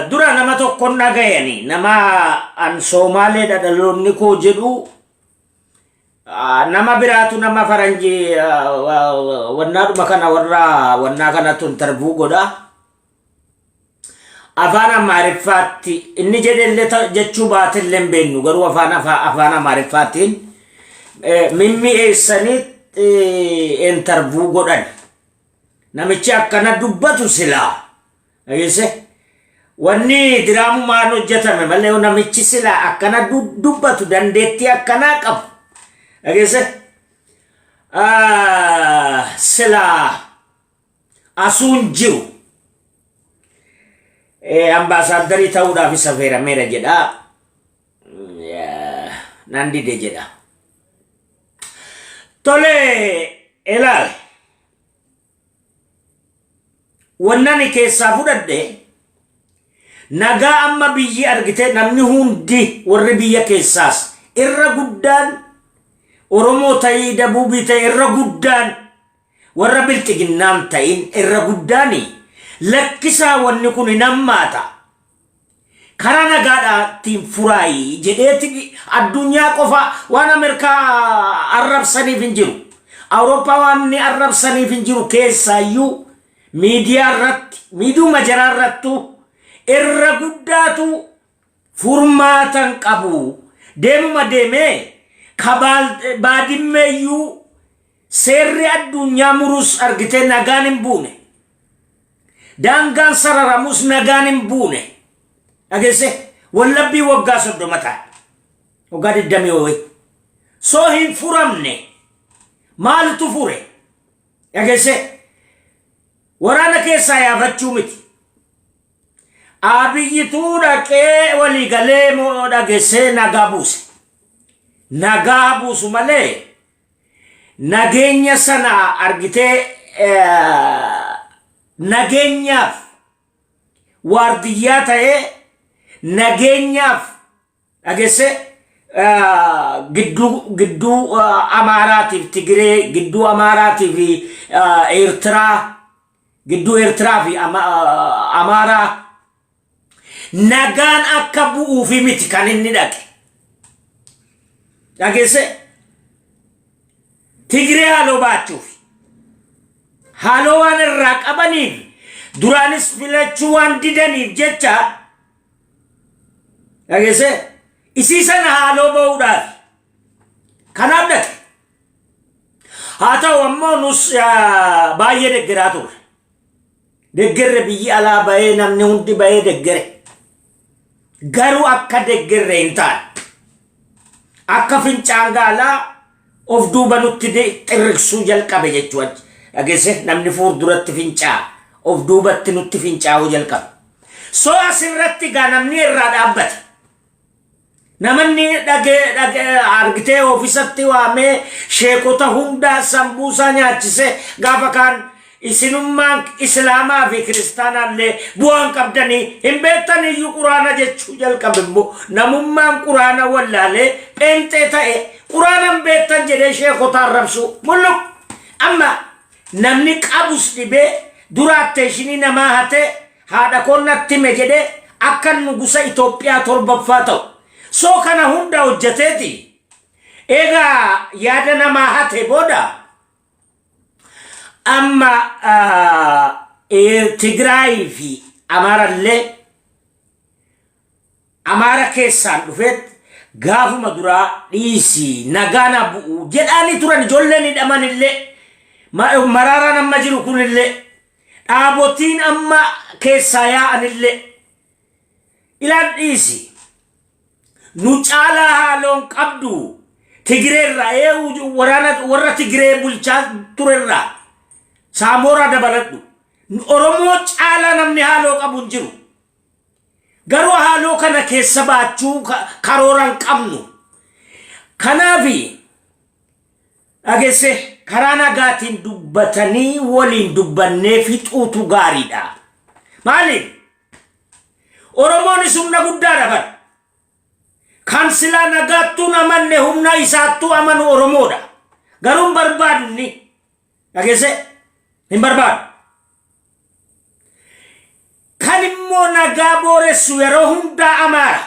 dura nama tokkon dhagayani nama an Somaaleedha dhaloonni koo jedhu nama biraatu nama faranji wannaadhuma kana wannaa kanatu intervuu godha afaan Amaariffaatti inni jedhellee jechuu baatillee hin beeknu garuu afaan Amaariffaatiin mimmi eessanitti intervuu godhan namichi akkana dubbatu silaa agese wanni diraamu maan hojjetame malee namichi silaa akkana dubbatu dandeettii akkana qabu agese silaa asuun jiru ambaasaaddarii ta'uudhaaf isa feerameera jedha nan dide jedha tole ilaali wannani keessaa fudhadhe nagaa amma biyyi argite namni hundi warri biyya keessaas irra guddaan Oromoo ta'ii Dabuubii ta'e irra guddaan warra bilxiginnaan ta'in irra guddaani lakkisaa wanni kun nammaata karaa nagaadhaatiin furaayi jedheeti addunyaa qofa waan Ameerikaa arrabsaniif hin jiru Awurooppaa waan arrabsaniif hin jiru keessaayyuu miidiyaa irratti miidhuma jaraa irrattu irra guddaatu furmaatan qabu deemuma deemee baadimmeeyyuu seerri addunyaa murus argite nagaan hin buune daangaan sararamus nagaan hin buune agese wallabbii waggaa 30 ta'a waggaa 20 soo hin furamne maaltu fure agese waraana keessaa yaafachuu miti abiyyituu dhaqee walii galee moo dhageessee nagaa buusu malee nageenya sana argitee nageenyaaf waardiyyaa ta'ee nageenyaaf dhageesse gidduu Amaaraatiif Tigiree gidduu Amaaraatiif Eertiraa gidduu Eertiraa fi Amaaraa nagaan akka bu'uufi miti kan inni dhaqe dhageesse Tigiree haaloo baachuuf haaloo waan irraa qabaniif duraanis filachuu waan didaniif jecha dhageesse isii sana haaloo ba'uudhaaf kanaaf dhaqe haa ta'u ammoo nus baay'ee deggeraa turre deggerre biyyi alaa ba'ee namni hundi ba'ee deggere garuu akka deggerre hin taane akka fincaan gaalaa of duuba nutti xirriqsuu jalqabe jechuudha dhageesse namni fuulduratti fincaa of duubatti nutti fincaa'uu jalqabe soo asirratti gaa namni irraa dhaabbate namanni dhage argitee oofisatti waamee sheekota hundaa sambuusaa nyaachise gaafa kaan isinummaan islaamaa fi kiristaanaallee bu'aan qabdanii hin beektaniyyuu quraana jechuu jalqabe immoo namummaan quraana wallaalee pheenxee ta'e quraanan beektan jedhee sheekota arrabsu mul'uq amma namni qabus dhibee duraatte ishinii namaa hate haadha konnatti hime jedhee akka nugusa Itoophiyaa 7ffaa ta'u soo kana hunda hojjeteeti egaa yaada namaa hate booda amma Tigraay fi Amaarallee Amaara keessaan dhufeet gaafuma duraa dhiisii nagaana bu'u jedhaanii turan ijoolleen hidhamanillee maraaraan amma jiru kunillee dhaabotiin amma keessaa yaa'anillee ilaan dhiisii nu caalaa haaloon qabdu Tigireerraa waraana warra Tigiree bulchaa turerraa Saamora dabaladhu Oromoo caalaa namni haaloo qabu hin jiru garuu haaloo kana keessa baachuu karooran qabnu kanaafi dhageesse karaa nagaatiin dubbatanii waliin dubbannee fixuutu gaariidha maaliif Oromoon humna guddaadha bar kan silaa nagaattuun amanne humna isaattuu amanu Oromoodha garuu barbaadni dhageesse hin barbaadu kan immoo nagabore suyerohunda amara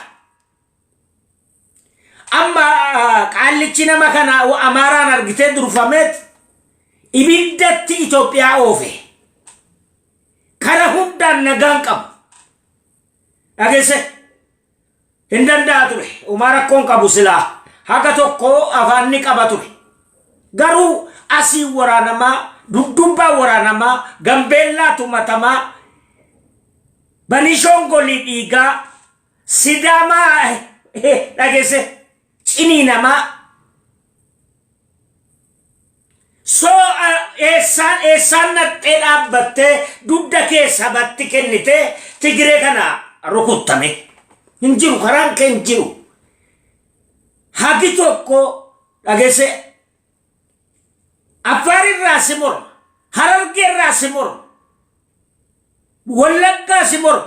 amma qallichina makana wa amara nargite durfamet ibiddatti Ethiopia ofe kara hunda nagankam agese hindanda ture umara kon kabusila haga tokko afanni qabature garu asi waranama dudumba waranama gambella tumatama banishongoli diga sidama agese chini nama so esan na tela batte dudda ke sabatti kennite tigre kana rukuttame injiru karan ke injiru hagi tokko agese afari rasimur hararge rasimur wallagga simur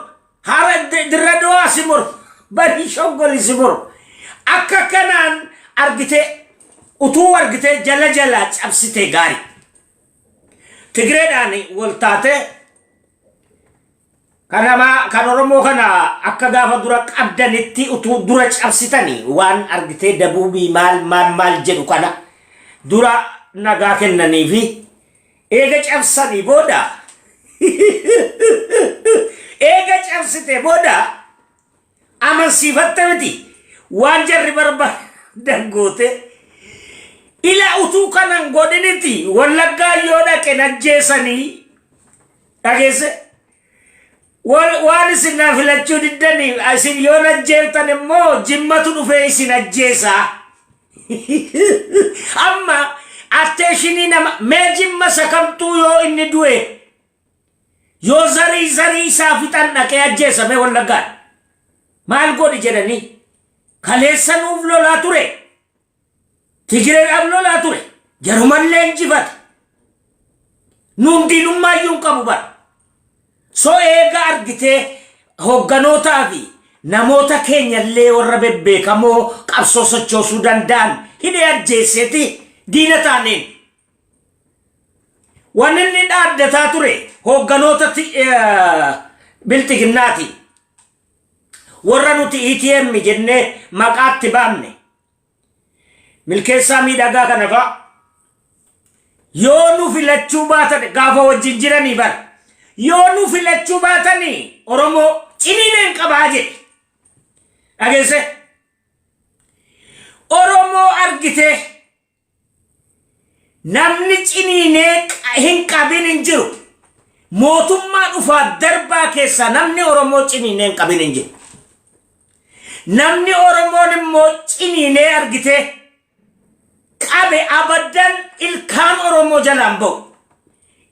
harad dirradwa simur bani shongoli simur akka kanan argite utu argite jala jala cabsite gari tigre dani woltate kanama kanoromo kana akka gafa dura qabdanitti utu dura cabsitani wan argite dabubi mal jedu kana dura naga kennani fi ega cabsani boda ega cabsite boda aman sifattati wan jarri barba dangote ila utu kanan godiniti wallagga yoda kenajjesani agese wal sinna filachu diddani asin yona jeltane mo jimmatu dufe sinajjesa amma atteshini nama mejimma sakamtu yo inni duwe yo zari safitan nake ajjesa me wallagga mal godi jedani kalesan uvlo la ture tigre ablo la ture jaruman lenjifat nundi numayun kabubar so ega argite hogganota fi namota Kenya le warra bebbekamo qabso sochosu dandan hide ajjeseti dinatanin waninni addata ture hogganota biltiginnati warra nuti ATM jenne maqatti bamne milkeessa miidhagaa kana fa yoo nu filachuu baatan gaafa wajjin jiranii bar yoo nu filachuu baatanii Oromoo ciniineen qabaa jedhe dhageesse Oromoo argite namni ciniinee hin qabin hin jiru mootummaa dhufaa darbaa keessa namni Oromoo ciniinee hin qabin hin jiru namni Oromoon immoo ciniinee argite qabe abadan ilkaan Oromoo jalaan ba'u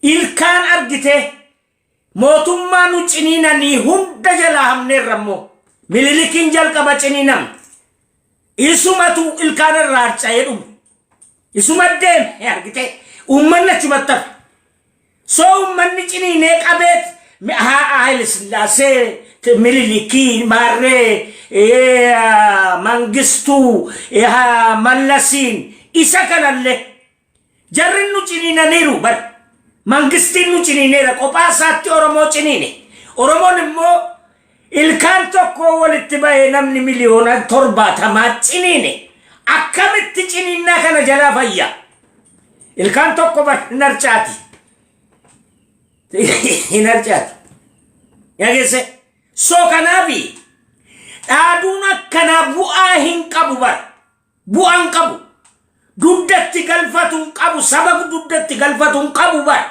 ilkaan argite mootummaa nu ciniinanii hunda jalaa hamneerrammoo mililikiin jalqaba ciniinam isumatu ilkaan irraa harca'ee dhumu isuma deeme argite ummanni achumatti so ummanni ciniinee qabeet Haile Sillaasee mililiki marre Mangistu Mallasin isa kanalle jarrin nu ciniinaniiru bar Mangistiin nu ciniineera qophaa isaatti Oromoo ciniine Oromoon immoo ilkaan tokko walitti ba'ee namni miliyoona 70 ciniine akkamitti ciniinnaa kana jalaa fayya ilkaan tokko bar narcaati hinarcaati yagese so kanabi dhaaduna kana bu'aa hin qabu bar bu'aan qabu duddatti galfatun qabu sabab duddatti galfatun qabu bar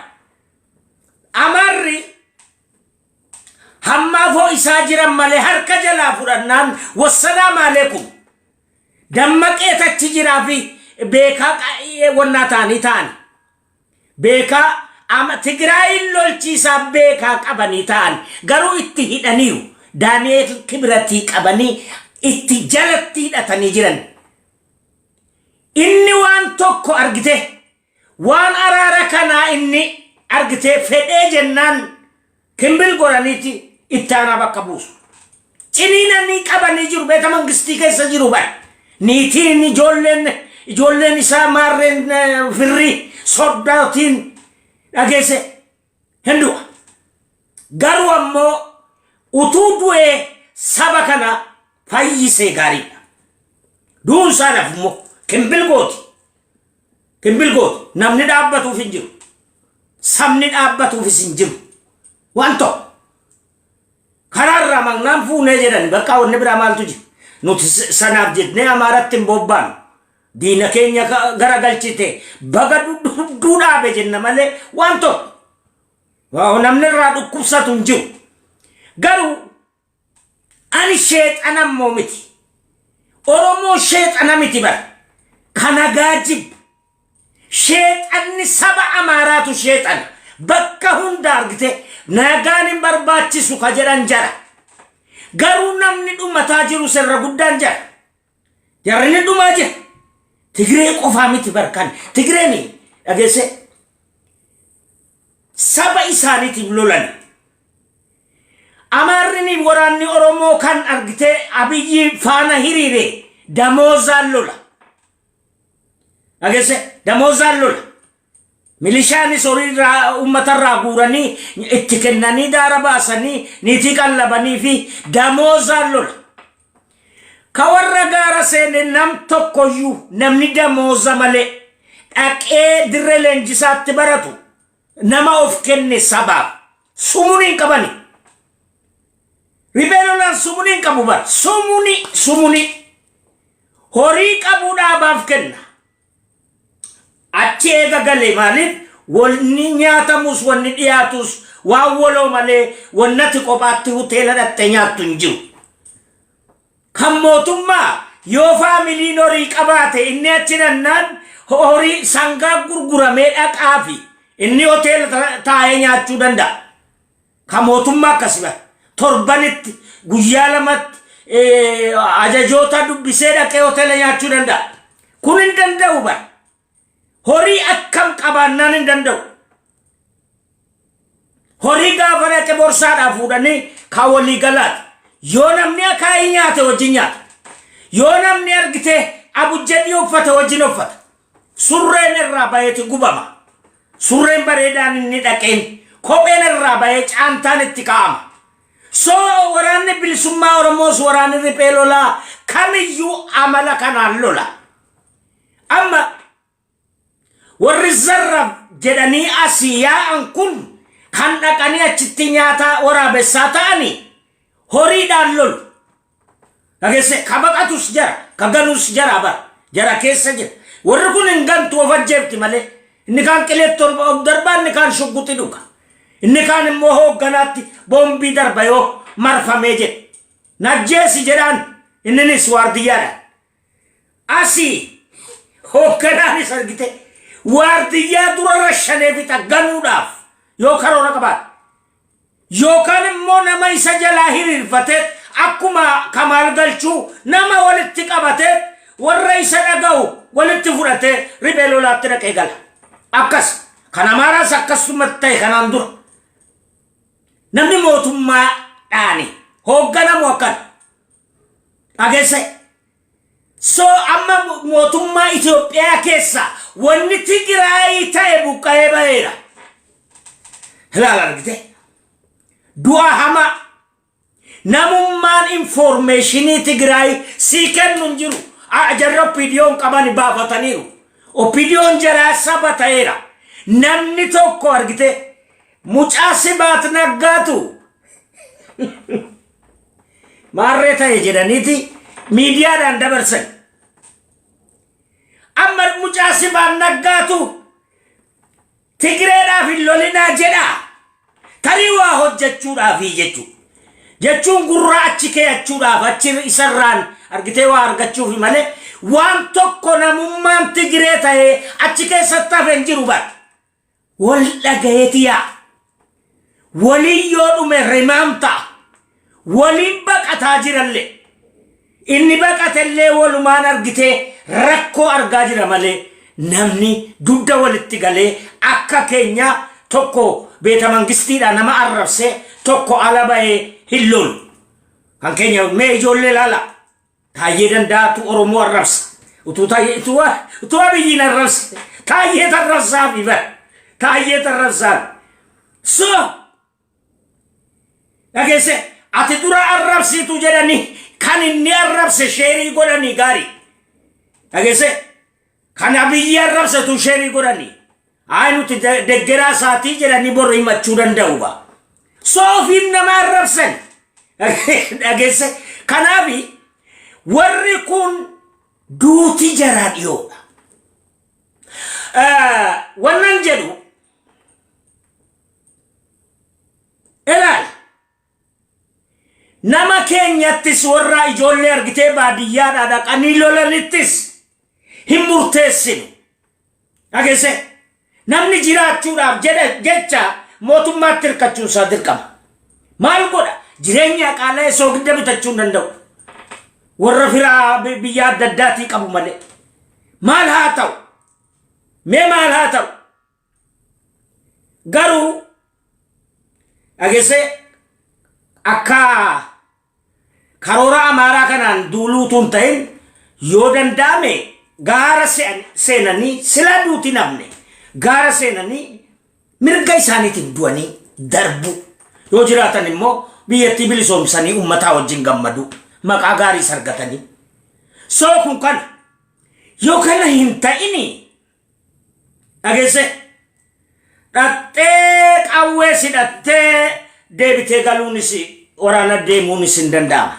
amarri hamma fo isaa jiran male harka jalaa fudhannaan wassalaam alaykum dammaqee tachi jiraa fi beekaa wannaa taanii taani beekaa ama Tigraay lolchiisaa beekaa qabanii ta'an garuu itti hidhaniiru Daani'eel Kibratii qabanii itti jalatti hidhatanii jiran inni waan tokko argite waan araara kanaa inni argite fedhee jennaan kimbil godhaniiti ittaana bakka buusu ciniinanii qabanii jiru beeta mangistii keessa jiru bar niitiin ijoolleen isaa maarreen firri soddaatiin dhageesse hindu'a garuu ammoo utuudue saba kana fayyisee gaariidha. Duunsaadhaaf immoo kimbilgooti namni dhaabbatuuf hin jiru. Sabni dhaabbatuufis hin jiru. Waan ta'u karaarraa magnaan fuunee jedhan bakka wanni biraa maaltu jiru. Nuti sanaaf jennee Amaaratti hin bobbaanu. Diina keenya garagalchite baga dhaabe jenna malee waan ta'u namni irraa dhukkubsatu hin jiru. Garuu ani sheexana immoo miti. Oromoo sheexana miti bara. Kana gaajib. Sheexanni saba Amaaraatu sheexana. Bakka hunda argite nagaan hin barbaachisu ka jedhan jara. Garuu namni dhumataa jiru sirra guddaan jara. Jarri ni dhumaa jira. Tigree qofaa miti barkan. Tigreeni dhageesse saba isaaniitiif lolan. Amaarrini waraanni Oromoo kan argite Abiyyi faana hiriire damoozaan lola. Dhageesse damoozaan lola. Milishaanis horii uummatarraa guuranii itti kennanii daara baasanii niitii qallabanii fi damoozaan lola. Ka warra gaara seene nam tokkoyyuu namni damooza malee dhaqee dirree leenjisaatti baratu nama of kenne sabaaf sumuuniin qabani. Ribeelolaan sumuuniin qabu bara sumuuni horii qabuu dhaabaaf kenna. Achi eega galee maaliif wanni nyaatamus wanni dhiyaatus waan waloo malee wannati kophaatti hoteela dhattee nyaattu hin jiru. Kan mootummaa yoo faamiliin horii qabaate inni achi nannaan horii sangaa gurguramee dhaqaafi inni hoteela taa'ee nyaachuu danda'a. Kan mootummaa akkasuma torbanitti guyyaa lamatti ajajoota dubbisee dhaqee hoteela nyaachuu danda'a. Kun hin danda'u bara. Horii akkam qabaannaan hin danda'u. Horii gaafa dhaqe borsaadhaa fuudhanii kan walii galaati. Yoo namni akaayii nyaate wajjin nyaata. Yoo namni argite abujjadii uffate wajjin uffata. Surreen irraa bayeeti gubama. Surreen bareedaan inni dhaqeen kopheen irraa bayee caantaan itti kaa'ama. So waraanni bilisummaa Oromoos waraanni riphee lolaa kamiyyuu amala kanaan lola. Amma warri zarrab jedhanii asii yaa'an kun kan dhaqanii achitti nyaata waraabessaa ta'anii horiidhaan lolu. Dhageesse ka baqatus jara ka ganus jara bara jara keessa jira. Warri kun hin gantu of ajjeefti malee inni kaan qileetti of darbaa inni kaan shugguxi dhuga. Inni kaan immoo hoogganaatti boombii darba yoo marfamee jedhe. Najjeesi jedhaan inninis waardiyyaadha. Asii hoogganaanis argite waardiyyaa dura rashanee fixa ganuudhaaf yoo karoora qabaate. Yookaan immoo nama isa jalaa hiriirfatee akkuma Kamaal Galchuu nama walitti qabatee warra isa dhaga'u walitti fudhatee riphee lolaatti dhaqee gala. Akkas kan Amaaraas akkasumatti ta'e kanaan dura. Namni mootummaa dhaani hoogganamu akkan dhageesse. So amma mootummaa Itoophiyaa keessa wanni Tigraay ta'e buqqa'ee baheera. Ilaala argite. Dua hama namummaan informationii Tigraay sii kennu jiru. Jarra opiniyoon qaban baafataniiru. Opiniyoon jaraa saba ta'eera. Namni tokko argite mucaa Sibaat Naggaatu maarree ta'e jedhaniiti miidiyaadhaan dabarsan. Amma mucaa Sibaat Naggaatu Tigreedhaaf hin lolinaa jedhaa. Tarii waa hojjechuudhaaf jechuun gurraa achi keeyachuudhaaf achi isarraan argitee waa argachuuf malee waan tokko namummaan Tigree ta'ee achi keessatti hafe hin jiru bara. Wal dhagayeetiyaa. Waliin yoo dhume rimaamta. Waliin baqataa jirallee. Inni baqatellee walumaan argitee rakkoo argaa jira malee namni dugda walitti galee akka keenya tokko beeta mangistiidha nama arrabse tokko ala bahee hin lolu. Kan keenya mee ijoollee laala. Taayyee danda'atu Oromoo arrabsa. Utuu Abiyyiin arrabse taayyee tarrabsaaf ifa. Taayyee tarrabsaaf. So dhageesse ati dura arrabsitu jedhani kan inni arrabse sheerii godhani gaarii dhagese kan abiyyi arrabsatu sheerii godhani nuti deggeraa isaatii jedhani borri himachuu danda'u ba soofiin nama arrabsan dhagese kanaafi warri kun duuti jaraa dhiyoodha wannan jedhu ilaal nama keenyattis warra ijoollee argitee baadiyyaadhaa dhaqanii lolanittis hin murteessinu dhagese namni jiraachuudhaaf jecha mootummaatti hirkachuun isaa dirqama maal godha jireenya qaala'ee soogidda bitachuu hin danda'u warra firaa biyya adda addaatii qabu malee maal haa ta'u mee maal haa ta'u garuu dhagese akka karoora amaaraa kanaan duuluutuun ta'in yoo danda'ame gaara seenanii sila duuti namne gaara seenanii mirga isaaniitiin du'anii darbu yoo jiraatan immoo biyyattii bilisoomsanii ummataa wajjin gammadu maqaa gaarii sargatanii soo kun kana yoo kana hin ta'ini dhagese dhattee qawwee sidhattee deebitee galuunis waraana deemuunis hin danda'ama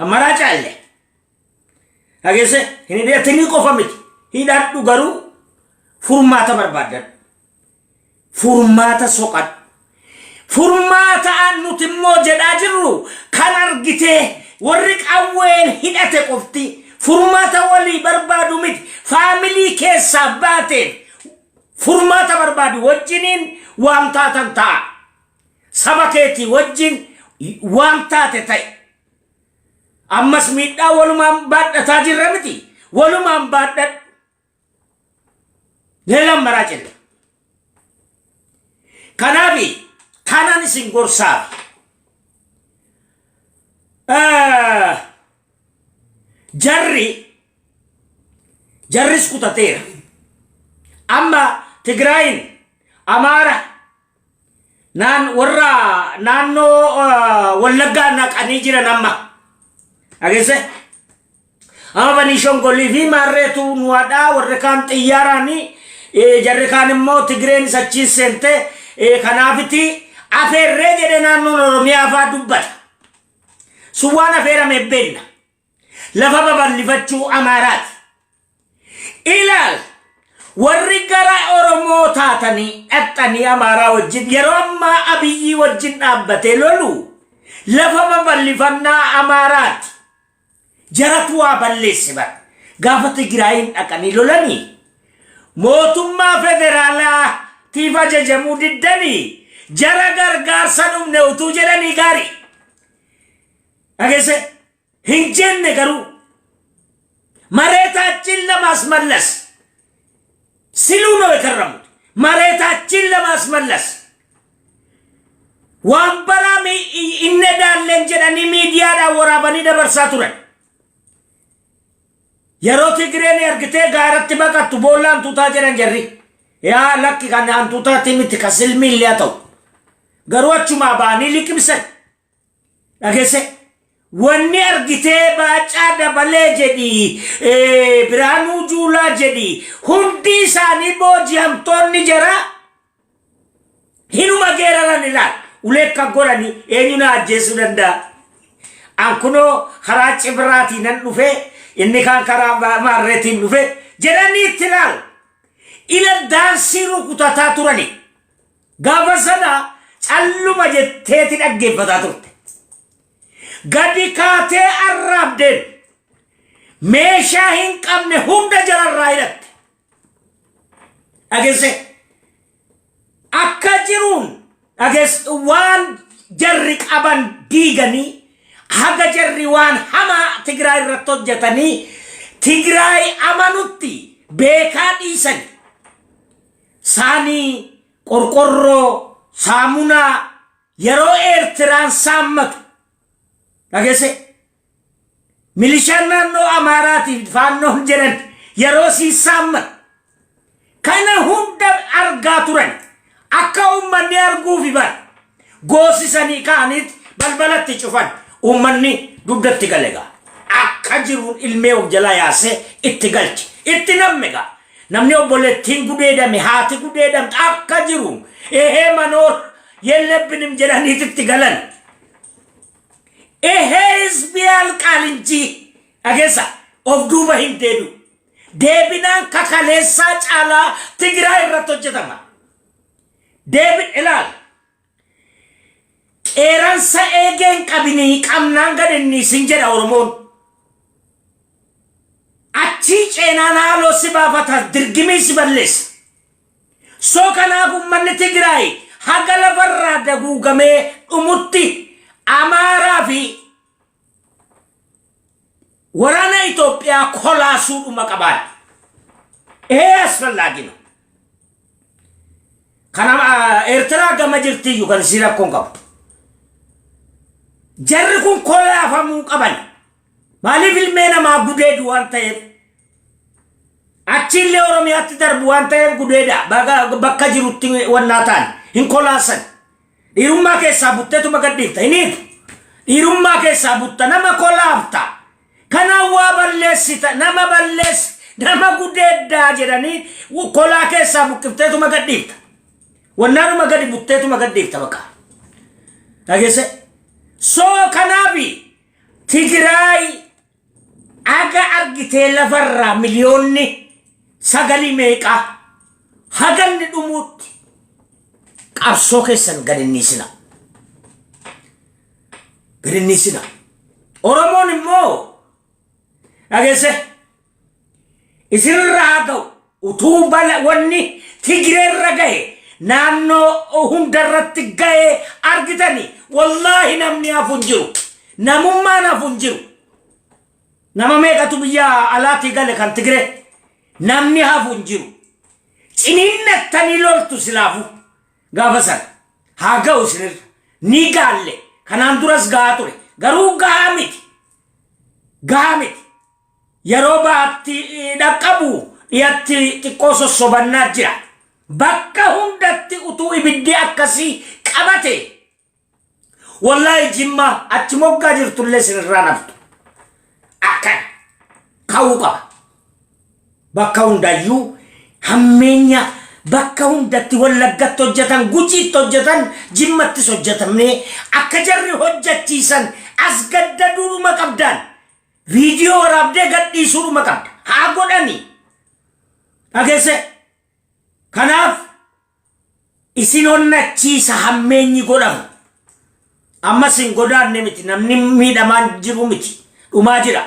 ammaraa caalle dhagese hin hidhatinii qofa miti hidhadhu garuu furmaata barbaadadhu furmaata soqadhu furmaata nuti immoo jedhaa jirru kan argitee warri qawween hidhate qofti furmaata walii barbaadu miti faamilii keessaa baateen furmaata barbaadu wajjiniin waan taatan ta'a saba keetii wajjin waan taate ta'e ammas miidhaa walumaan baadhataa jirra miti walumaan baadhadhu leelan maraa jenne kanaafi kanan isin gorsaa jarris kutateera amma Tigraayin Amaara warra naannoo Wallaggaa naqanii jiran amma dhagese amma banii shongolii fi maarreetu nuwadhaa warri kaan xiyyaaraanii jarri kaan immoo Tigreen achiin seente kanaafiti afeerree jedhe naannoon Oromiyaa faa dubbata sun waan afeerame beenna lafa babal'ifachuu Amaaraati ilaal warri gara Oromoo taatanii dhaxxanii Amaaraa wajjin yeroo ammaa Abiyyi wajjin dhaabbatee lolu lafa babal'ifannaa Amaaraati jaratu waa balleesse bara gaafa Tigraayin dhaqanii lolanii mootummaa federaalaa tiif ajajamuu diddanii jara gargaarsa dhumne utuu jedhanii gaarii dhagese hin jenne garuu mareetaachin ለማስመለስ ሲሉ ነው የከረሙት መሬታችን ለማስመለስ ዋንበራም ይነዳለን ጀዳኒ ሚዲያ ዳወራበኒ ደበርሳ ቱረን የሮ ትግሬን እርግቴ ጋራት በቀቱ ቦላን ቱታ ጀረን ጀሪ ያ ለክ ካን አንቱታ ቲሚት ከስልሚ ሊያተው ገሮቹማ ባኒ ሊክምሰን አገሰ ወኒ እርግቴ ባጫ ደበለ ጀዲ ብራኑ ጁላ ጀዲ ሁንዲ ሳኒ ቦጂምቶኒ ጀራ hinuuma geeraran ilaal uleekka godhani eenyuna ajjeesuu danda'a ankunoo karaa cibraatii nan dhufe inni kaan karaa maarreetiin dhufe jedhanii itti ilaal ila daansii rukutataa turani gaafa sana calluma jetteeti dhaggeeffataa turte gadi kaatee arraabdeen meeshaa hin qabne hunda jararraa hidhatte dhageesse akka jiruun ages waan jarri qaban diiganii haga jarri waan hama Tigraay irratti hojjetanii Tigraay amanutti beekaa dhiisan saanii qorqorroo saamunaa yeroo Eertiraan saammatu dhagese milishaan naannoo Amaaraatiif faannoon jedhan yeroo sii saammatu kana hunda argaa turan akka ummanni arguufi bar goosisanii kaanit balbalatti cufan ummanni dugdatti galega akka jiruun ilmee of jalaa yaasee itti galchi itti nammega namni obboleettiin gudeedame haati gudeedamte akka jiruun ehee manoor yellebbinim jedhaniit itti galan ehee isbiyal qaalinji ageessa of duuba hin deebi'u deebinaan kakaleessaa caalaa Tigraay irratti hojjetama deebin ilaal qeeransa eegeen qabinii qabnaan gadinni sin jedha Oromoon achi ceenaan haaloo si baafata dirgimii si balleessa soo kanaaf ummanni Tigraay haga lafarraa daguugamee dhumutti Amaaraa fi waraana Itoophiyaa kolaasuu dhuma qabaan asfallagi ነው kana Eertiraa gama jirtiyyuu kan si rakkoon qabu jarri kun kolaafamuu qaban maaliif ilmee namaa gudeedu waan ta'eef achillee Oromiyaatti darbu waan ta'eef gudeeda bakka jirutti wannaa ta'an hin kolaasan dhiirummaa keessaa butteetuma gadhiifta hiniitu dhiirummaa keessaa butta nama kolaafta kana waa balleessita nama balleessi nama gudeeddaa jedhanii kolaa keessaa buqqifteetuma gadhiifta wannaanuma gadi butteetuma gadhiifta bakka dhageesse soo kanaafi Tigraay aga argitee lafarraa miliyoonni sagalii meeqa haganni dhumuutti qabsoo keessan gadinniisina Oromoon immoo dhageesse isirraa ga'u utuu bala wanni Tigreerra gahe naannoo hundarratti gahe argitani wallahi namni hafuun jiru namummaan hafuun jiru nama meeqatu biyya alaatii gale kan Tigree namni hafuun jiru ciniinnattanii loltu silaafu gaafa san haa ga'u isinirra ni gaalle kanaan duras gahaa ture garuu gahaa miti yeroo baatti dhaqqabu dhiyatti xiqqoo sossobannaa jira bakka hundatti utuu ibiddi akkasii qabate wallahi Jimma achi moggaa jirtullee sinirraa naftu akkan ka'uu qaba bakka hundayyuu hammeenya bakka hundatti Wallaggatti hojjetan Gujiitti hojjetan Jimmattis hojjetamne akka jarri hojjechiisan as gaddaduudhuma qabdaan Video waraabdee gadhiisuudhuma qabda haa godhani dhageesse kanaaf isin onnachiisa hammeenyi godhamu ammas hin godaanne miti namni miidhamaan jiru miti dhumaa jira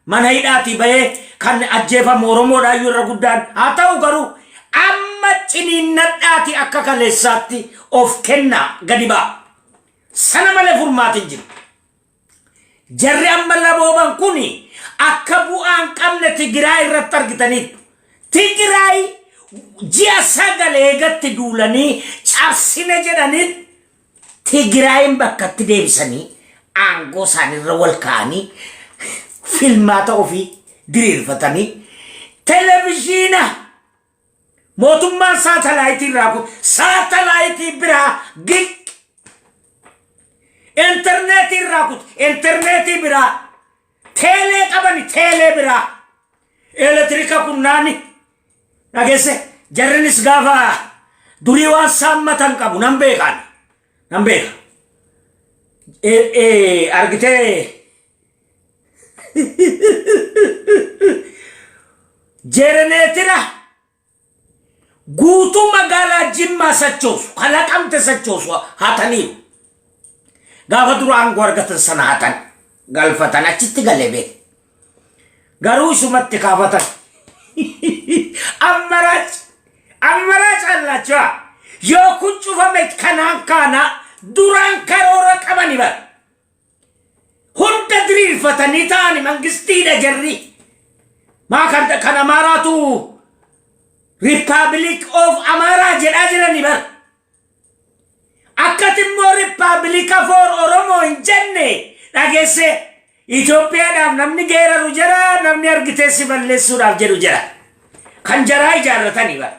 mana hidhaatii bahee kan ajjeefamu Oromoodhaayyuu irra guddaan haa ta'u garuu amma ciniinnadhaatii akka kaleessaatti of kennaa gadi ba'a sana malee furmaatiin jiru jarri amma labooban kuni akka bu'aan qabne Tigraay irratti argitaniitu Tigraay ji'a sagalee gatti duulanii cabsine jedhaniin Tigraayin bakkatti deebisanii aangoo isaanirra wal ka'anii filmaata ofii diriirfatanii televizhiina mootummaan saatalaayitii irraa kun saatalaayitii biraa giq internet irrakut internet bira tele qabani tele bira elektrika kunnani nagese jarrinis gafa duri waan sammatan qabu nan beeka argite jerenetira guutu magaalaa Jimmaa sochoosu kalaqamte sochoosu hatanii gaafa duraan gorgatan sana hatan galfatan achitti galebe garuu sumatti kaafatan ammarach allacha yoo kun cufame kanaan kana duraan karoora qabani bar hunda diriirfatanii ta'ani mangistiidha jarri maa kan Amaaraatu Republic of Amara jedhaa jirani bar akkatimmoo Republic for Oromo hin jenne dhageesse Itoophiyaadhaaf namni geeraru jira namni argiteessi balleessuudhaaf jedhu jira kan jaraa ijaarratanii bar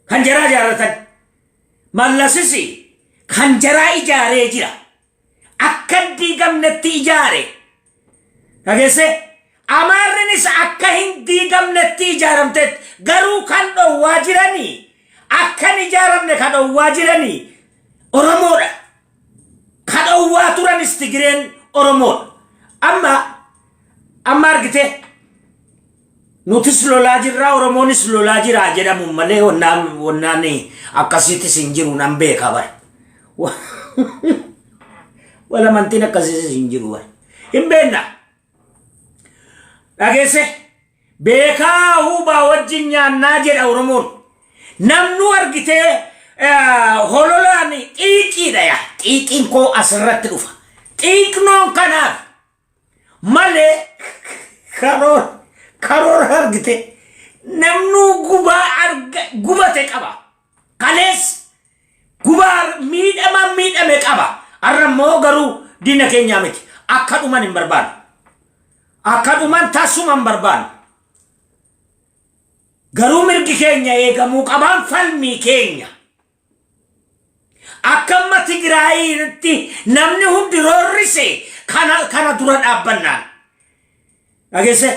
kan jaraa ijaarratan mallasisi kan jaraa ijaaree jira akka diigamnetti ijaare. Dhageesse Amaarrinis akka hin diigamnetti ijaaramte garuu kan dhowwaa jiranii akkan ijaaramne kan dhowwaa jiranii Oromoodha. Kan dhowwaa turanis Tigireen Oromoodha. Amma argite nutis lolaa jirraa Oromoonis lolaa jiraa jedhamu malee wannaan akkasiitis hin jiru nan beeka bare. Wala mantiin akkasiitis hin jiru bare. Hin beekna. Dhageesse beekaa hubaa wajjin nyaannaa jedha Oromoon. Namnu argitee hololaan xiiqiidha yaa. Xiiqiin koo asirratti dhufa. Xiiqnoon kanaaf malee karoora argite namnu gubate qaba. Kalees gubaa miidhame qaba. Arrammoo garuu diina keenyaa miti. Akka dhuman hin barbaadu. Akka dhuman taasuman barbaadu. Garuu mirgi keenya eegamuu qabaan falmii keenya. Akkamma Tigraayitti namni hundi roorrise kana dura dhaabbannaan. Dhageesse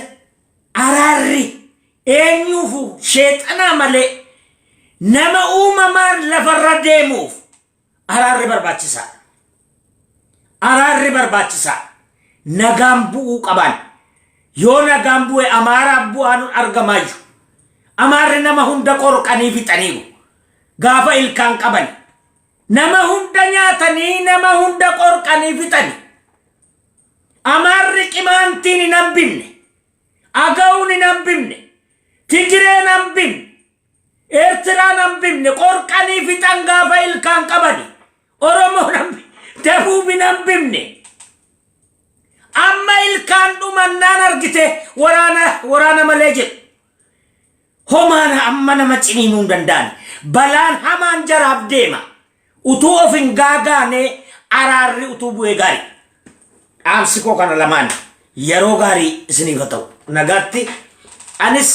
araarri eenyuufu sheexanaa malee nama uumamaan lafarra deemuuf araarri barbaachisaa. Araarri barbaachisaa. Nagaan bu'uu qaban. Yoo nagaan bu'e Amaaraa bu'aan argamaayu. Amaarri nama hunda qorqanii fixaniiru. Gaafa ilkaan qaban. Nama hunda nyaatanii nama hunda qorqanii fixani. Amaarri qimaantiin hin hambifne. Agawun hin hambifne. Tigireen hambifne. Eertiraan hambifne. Qorqanii fixan gaafa ilkaan qabani. Oromoon hambifne. Dabuub hin hambifne. Amma ilkaan dhumannaan argite waraana malee jedhu. Homaana amma nama ciniinuu hin danda'an. Balaan hamaan jaraaf deema. Utuu of hin gaagaane araarri utuu bu'ee gaarii. Dhaamsi koo kana lamaan yeroo gaarii isiniif haa ta'u. Nagaatti anis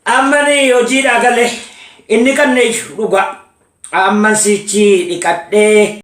ammani hojiidhaa galee inni kanneeyyu dhugaa amman sichi dhiqadhee